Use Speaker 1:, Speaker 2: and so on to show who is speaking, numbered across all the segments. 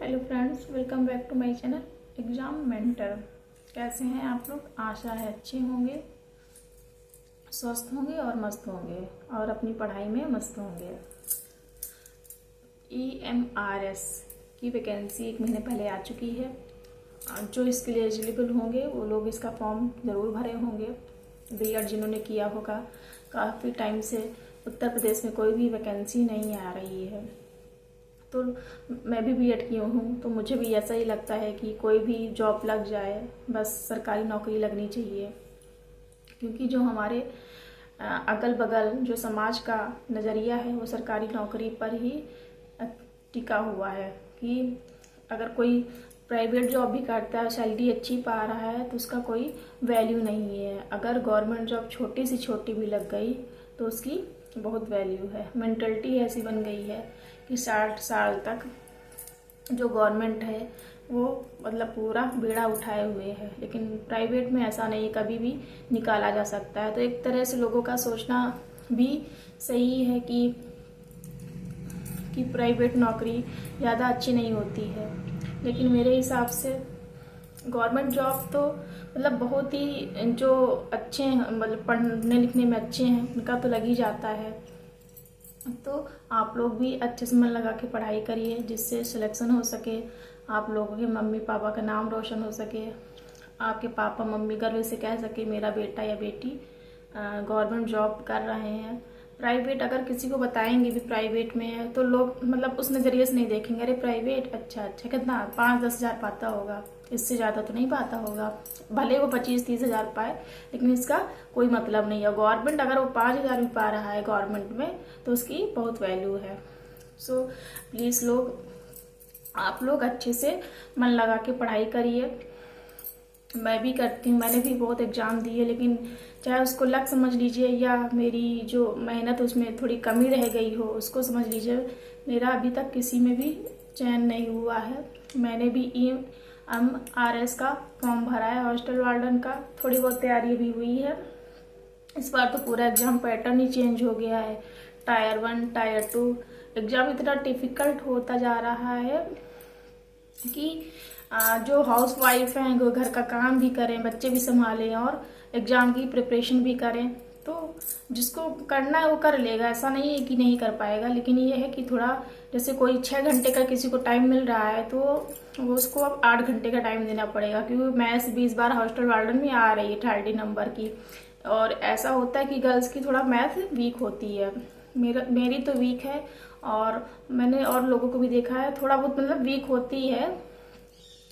Speaker 1: Hello friends, welcome back to my channel exam mentor. कैसे हैं आप लोग? आशा है अच्छे होंगे, स्वस्थ होंगे और मस्त होंगे और अपनी पढ़ाई में मस्त होंगे। EMRS की वैकेंसी 1 महीने पहले आ चुकी है। जो इसके लिए एलिजिबल होंगे वो लोग इसका फॉर्म ज़रूर भरे होंगे। बीएड जिन्होंने किया होगा, काफ़ी टाइम से उत्तर प्रदेश में कोई भी वैकेंसी नहीं आ रही है। तो मैं भी बीएड की हूँ, तो मुझे भी ऐसा ही लगता है कि कोई भी जॉब लग जाए, बस सरकारी नौकरी लगनी चाहिए। क्योंकि जो हमारे अगल बगल जो समाज का नज़रिया है वो सरकारी नौकरी पर ही टिका हुआ है कि अगर कोई प्राइवेट जॉब भी करता है, सैलरी अच्छी पा रहा है, तो उसका कोई वैल्यू नहीं है। अगर गवर्नमेंट जॉब छोटी से छोटी भी लग गई तो उसकी बहुत वैल्यू है। मेंटलिटी ऐसी बन गई है कि 60 साल तक जो गवर्नमेंट है वो मतलब पूरा बेड़ा उठाए हुए है, लेकिन प्राइवेट में ऐसा नहीं, कभी भी निकाला जा सकता है। तो एक तरह से लोगों का सोचना भी सही है कि प्राइवेट नौकरी ज़्यादा अच्छी नहीं होती है। लेकिन मेरे हिसाब से गवर्नमेंट जॉब तो मतलब बहुत ही जो अच्छे हैं, मतलब पढ़ने लिखने में अच्छे हैं, उनका तो लग ही जाता है। तो आप लोग भी अच्छे से मन लगा के पढ़ाई करिए, जिससे सिलेक्शन हो सके, आप लोगों के मम्मी पापा का नाम रोशन हो सके, आपके पापा मम्मी गर्व से कह सके मेरा बेटा या बेटी गवर्नमेंट जॉब कर रहे हैं। प्राइवेट अगर किसी को बताएंगे भी प्राइवेट में है तो लोग मतलब उस नज़रिए से नहीं देखेंगे, अरे प्राइवेट अच्छा कितना 5-10 हज़ार पाता होगा, इससे ज़्यादा तो नहीं पाता होगा। भले वो 25-30 हज़ार पाए, लेकिन इसका कोई मतलब नहीं है। गवर्नमेंट अगर वो 5 हज़ार भी पा रहा है गवर्नमेंट में तो उसकी बहुत वैल्यू है। सो प्लीज़ आप लोग अच्छे से मन लगा के पढ़ाई करिए। मैं भी करती हूँ, मैंने भी बहुत एग्ज़ाम दिए, लेकिन चाहे उसको लक समझ लीजिए या मेरी जो मेहनत उसमें थोड़ी कमी रह गई हो उसको समझ लीजिए, मेरा अभी तक किसी में भी चयन नहीं हुआ है। मैंने भी EMRS का फॉर्म भरा है, हॉस्टल वार्डन का थोड़ी बहुत तैयारी भी हुई है। इस बार तो पूरा एग्ज़ाम पैटर्न ही चेंज हो गया है। टायर 1 टायर 2 एग्ज़ाम इतना डिफ़िकल्ट होता जा रहा है कि जो हाउस वाइफ हैं वो घर का काम भी करें, बच्चे भी संभालें और एग्ज़ाम की प्रिपरेशन भी करें। तो जिसको करना है वो कर लेगा, ऐसा नहीं है कि नहीं कर पाएगा। लेकिन ये है कि थोड़ा जैसे कोई 6 घंटे का किसी को टाइम मिल रहा है तो वो उसको अब 8 घंटे का टाइम देना पड़ेगा, क्योंकि मैथ्स 20 बार हॉस्टल वार्डन में आ रही है 30 नंबर की। और ऐसा होता है कि गर्ल्स की थोड़ा मैथ वीक होती है, मेरी तो वीक है, और मैंने और लोगों को भी देखा है थोड़ा बहुत मतलब वीक होती है।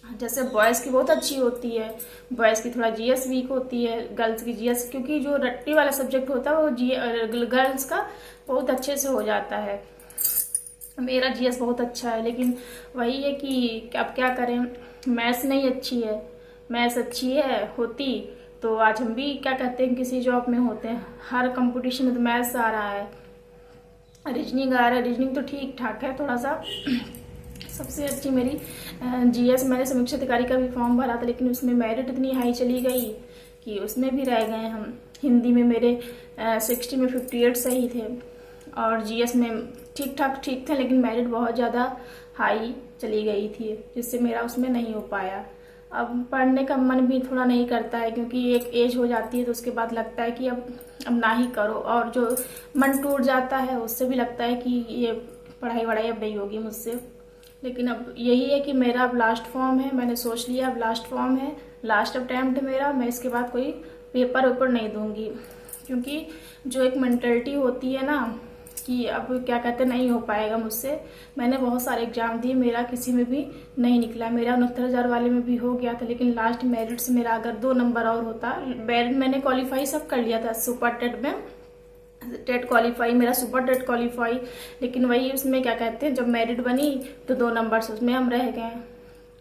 Speaker 1: जैसे बॉयज़ की बहुत अच्छी होती है, बॉयज़ की थोड़ा GS वीक होती है, गर्ल्स की GS, क्योंकि जो रट्टी वाला सब्जेक्ट होता है वो गर्ल्स का बहुत अच्छे से हो जाता है। मेरा GS बहुत अच्छा है, लेकिन वही है कि अब क्या करें, मैथ्स नहीं अच्छी है। मैथ्स अच्छी है होती तो आज हम भी क्या कहते हैं किसी जॉब में होते हैं। हर कंपटीशन में तो मैथ्स आ रहा है, रीजनिंग आ रहा है। रीजनिंग तो ठीक ठाक है थोड़ा सा। सबसे अच्छी मेरी GS, मैंने समीक्षा अधिकारी का भी फॉर्म भरा था, लेकिन उसमें मेरिट इतनी हाई चली गई कि उसमें भी रह गए हम। हिंदी में मेरे 60 में 58 सही थे, और GS में ठीक थे, लेकिन मेरिट बहुत ज़्यादा हाई चली गई थी, जिससे मेरा उसमें नहीं हो पाया। अब पढ़ने का मन भी थोड़ा नहीं करता है, क्योंकि एक एज हो जाती है तो उसके बाद लगता है कि अब ना ही करो, और जो मन टूट जाता है उससे भी लगता है कि ये पढ़ाई वढ़ाई अब नहीं होगी मुझसे। लेकिन अब यही है कि मेरा अब लास्ट फॉर्म है, मैंने सोच लिया अब लास्ट फॉर्म है, लास्ट अटेम्प्ट मेरा, मैं इसके बाद कोई पेपर नहीं दूंगी। क्योंकि जो एक मेंटलिटी होती है ना कि अब क्या कहते नहीं हो पाएगा मुझसे। मैंने बहुत सारे एग्जाम दिए, मेरा किसी में भी नहीं निकला। मेरा 69,000 वाले में भी हो गया था, लेकिन लास्ट मेरिट से मेरा अगर 2 नंबर और होता, मेरिट मैंने क्वालिफाई सब कर लिया था सुपर टेट में, टेट क्वालिफाई मेरा सुपर टेट क्वालिफाई, लेकिन वही उसमें क्या कहते हैं जब मेरिट बनी तो 2 नंबर से उसमें हम रह गए।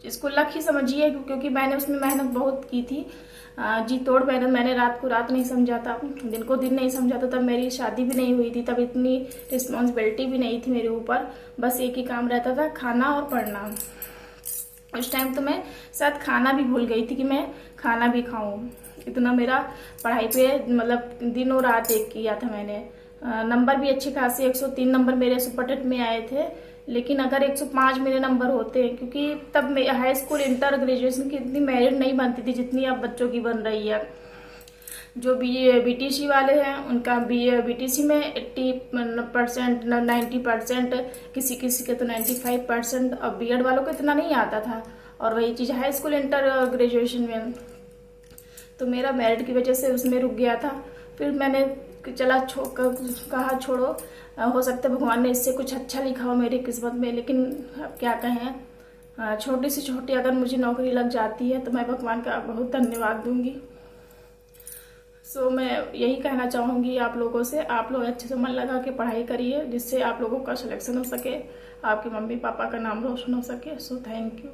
Speaker 1: इसको लक ही समझिए, क्योंकि मैंने उसमें मेहनत बहुत की थी, जी तोड़ मेहनत। मैंने रात को रात नहीं समझा था, दिन को दिन नहीं समझा था। तब मेरी शादी भी नहीं हुई थी, तब इतनी रिस्पॉन्सिबिलिटी भी नहीं थी मेरे ऊपर, बस एक ही काम रहता था, खाना और पढ़ना। उस टाइम तो मैं शायद खाना भी भूल गई थी कि मैं खाना भी खाऊं, इतना मेरा पढ़ाई पे मतलब दिन और रात एक किया था मैंने। नंबर भी अच्छे खासे 103 नंबर मेरे सुपर टेट में आए थे, लेकिन अगर 105 मेरे नंबर होते हैं, क्योंकि तब हाई स्कूल, इंटर, ग्रेजुएशन की इतनी मेरिट नहीं बनती थी जितनी अब बच्चों की बन रही है। जो बीटीसी वाले हैं उनका बीटीसी में 80%, 90%, किसी किसी के तो 95%, और बीएड वालों को इतना नहीं आता था। और वही चीज़ हाई स्कूल, इंटर, ग्रेजुएशन में तो मेरा मेरिट की वजह से उसमें रुक गया था। फिर मैंने कहा छोड़ो, हो सकता है भगवान ने इससे कुछ अच्छा लिखा हो मेरी किस्मत में। लेकिन अब क्या कहें, छोटी से छोटी अगर मुझे नौकरी लग जाती है तो मैं भगवान का बहुत धन्यवाद दूंगी। मैं यही कहना चाहूँगी आप लोगों से, आप लोग अच्छे से मन लगा के पढ़ाई करिए, जिससे आप लोगों का सिलेक्शन हो सके, आपके मम्मी पापा का नाम रोशन हो सके। Thank you.